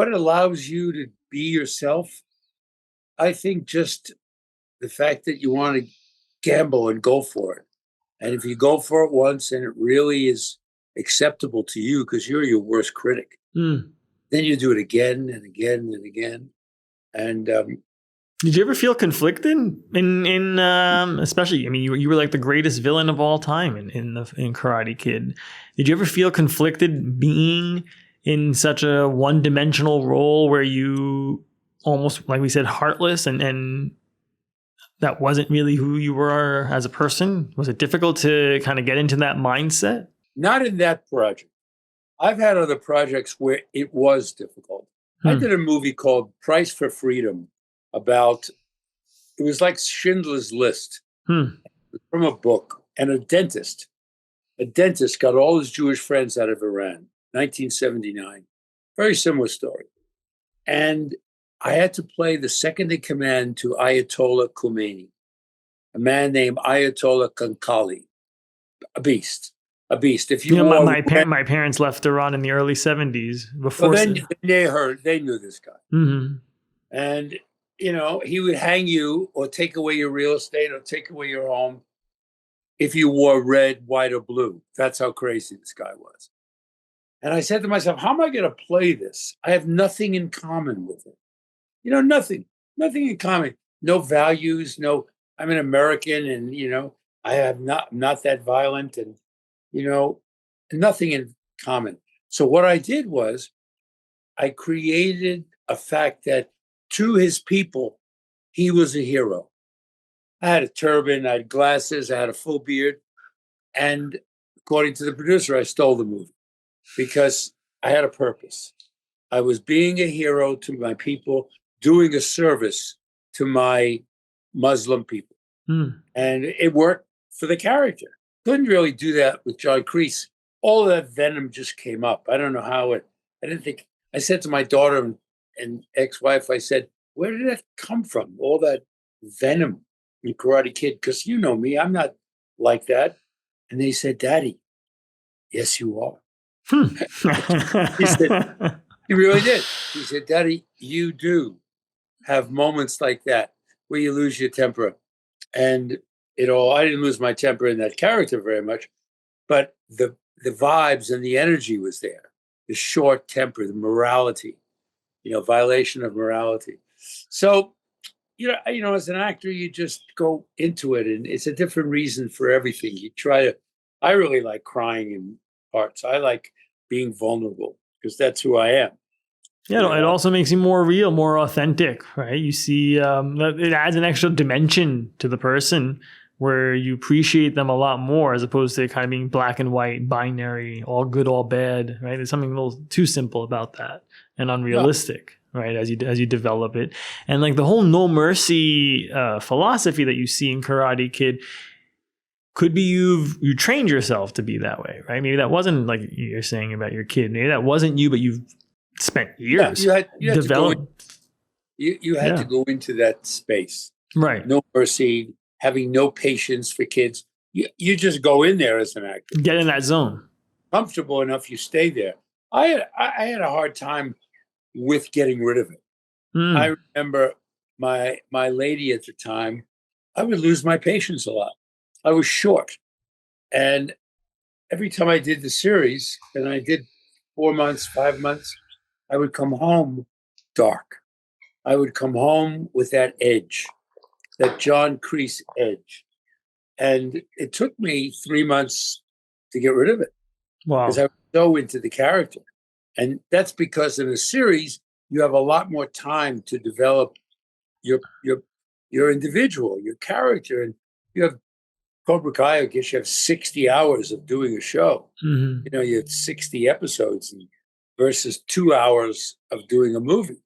What allows you to be yourself? I think just the fact that you want to gamble and go for it. And if you go for it once and it really is acceptable to you because you're your worst critic, Mm. then you do it again and again and again. And Did you ever feel conflicted especially? I mean, you were like the greatest villain of all time in Karate Kid. Did you ever feel conflicted being in such a one-dimensional role where you almost, like we said, heartless and that wasn't really who you were as a person? Was it difficult to kind of get into that mindset? not in that project. I've had other projects where it was difficult. I Hmm. did a movie called Price for Freedom about, it was like Schindler's List Hmm. from a book, and a dentist got all his Jewish friends out of Iran, 1979. Very similar story. And I had to play the second in command to Ayatollah Khomeini, a man named Ayatollah Kankali, a beast, a beast. If you You know, wore red, my parents left Iran in the early '70s well, before. then they knew this guy. Mhm. And, he would hang you or take away your real estate or take away your home if you wore red, white, or blue. That's how crazy this guy was. And I said to myself, how am I going to play this? I have nothing in common with it. Nothing in common. No values, no, I'm an American and, I have not that violent and, you know, nothing in common. So what I did was I created a fact that to his people, he was a hero. I had a turban, I had glasses, I had a full beard. And according to the producer, I stole the movie because I had a purpose. I was being a hero to my people, doing a service to my Muslim people. Hmm. And it worked for the character. Couldn't really do that with John Kreese. All of that venom just came up. I don't know how I didn't think, I said to my daughter and ex-wife, I said, where did that come from? All that venom in Karate Kid? Because you know me, I'm not like that. And they said, Daddy, yes, you are. Hmm. He said, he really did. He said, Daddy, you do have moments like that where you lose your temper. And I didn't lose my temper in that character very much, but the vibes and the energy was there. The short temper, the morality, violation of morality. So, as an actor, you just go into it and it's a different reason for everything. I really like crying in parts. I like being vulnerable because that's who I am. Yeah, it I also makes you more real, more authentic, right? You see, it adds an extra dimension to the person where you appreciate them a lot more as opposed to kind of being black and white, binary, all good, all bad, right? There's something a little too simple about that and Yeah. unrealistic, right? As you develop it, and like the whole no mercy philosophy that you see in Karate Kid could be you trained yourself to be that way, right? Maybe that wasn't like you're saying about your kid. Maybe that wasn't you, but you've spent Yeah, years you had to go develop. you had to Yeah, go into that space. right. No mercy, having no patience for kids. You just go in there as an actor. Get in that zone. Comfortable enough, you stay there. I had a hard time with getting rid of it. Mm. I remember my lady at the time, I would lose my patience a lot. I was short. And every time I did the series, and I did 4 months, 5 months, I would come home dark. I would come home with that edge, that John Kreese edge. And it took me 3 months to get rid of it because I Wow. was so into the character. And that's because in a series, you have a lot more time to develop your your your individual, your character. And you have Cobra Kai, I guess you have 60 hours of doing a show. Hmm. You have 60 episodes versus 2 hours of doing a movie.